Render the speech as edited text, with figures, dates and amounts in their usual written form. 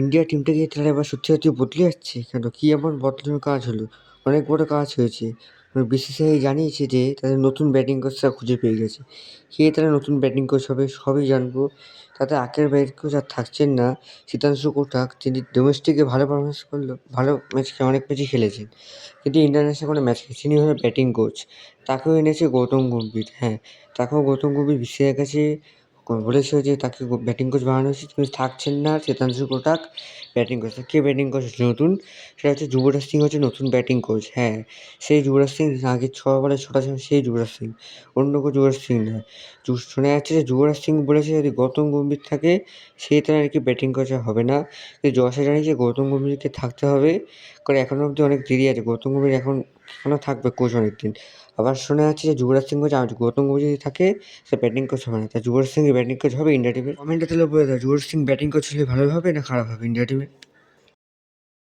India টিমটা কি তাহলে এবার সত্যি সত্যি বদলে যাচ্ছে? কেন কি এমন বদলানোর কাজ হলো? অনেক বড় কাজ হয়েছে। বিসিসিআই জানিয়েছে যে তাদের নতুন ব্যাটিং কোচরা খুঁজে পেয়ে গেছে। কে তাহলে নতুন ব্যাটিং কোচ হবে সবই জানবো। তাতে আগের ব্যাটিং কোচ আর থাকছেন না শীতাংশু কোটাক, যিনি ডোমেস্টিকে ভালো পারফরমেন্স করলো, ভালো ম্যাচ অনেক ম্যাচই খেলেছেন, কিন্তু ইন্টারন্যাশনাল কোনো ম্যাচ তিনি হলেন ব্যাটিং কোচ। তাকেও এনেছে গৌতম গম্ভীর। হ্যাঁ, তাকেও গৌতম গম্ভীর বিসিসিআইয়ের কাছে বলেছে যে তাকে ব্যাটিং কোচ বানানো হয়েছে, কিন্তু থাকছেন না শীতাংশু কোটাক ব্যাটিং কোচ। কে ব্যাটিং কোচ হচ্ছে নতুন? সেটা হচ্ছে যুবরাজ সিং হচ্ছে নতুন ব্যাটিং কোচ। হ্যাঁ, সেই যুবরাজ সিং আগে ৬ বলে ছটা ছিল, সেই যুবরাজ সিং, অন্য কেউ যুবরাজ সিং নয়। শোনা যাচ্ছে যে যুবরাজ সিং বলেছে যদি গৌতম গম্ভীর থাকে সেই তার নাকি ব্যাটিং কোচ আর হবে না। কিন্তু যশে জানিয়েছে গৌতম গম্ভীরকে থাকতে হবে, কারণ এখনও অবধি অনেক দেরি আছে। গৌতম গম্ভীর এখনও থাকবে কোচ অনেকদিন। আবার শোনা যাচ্ছে যে যুবরাজ সিং বলছে গৌতম গম্ভীর যদি থাকে সে ব্যাটিং কোচ হবে না, তা যুবরাজ সিং ব্যাটিং কোচ হবে ইন্ডিয়া টিমে? কমেন্টে তাহলে বলে দাও, যুবরাজ সিং ব্যাটিং কোচ হলে ভালো হবে না খারাপ হবে ইন্ডিয়া টিমে?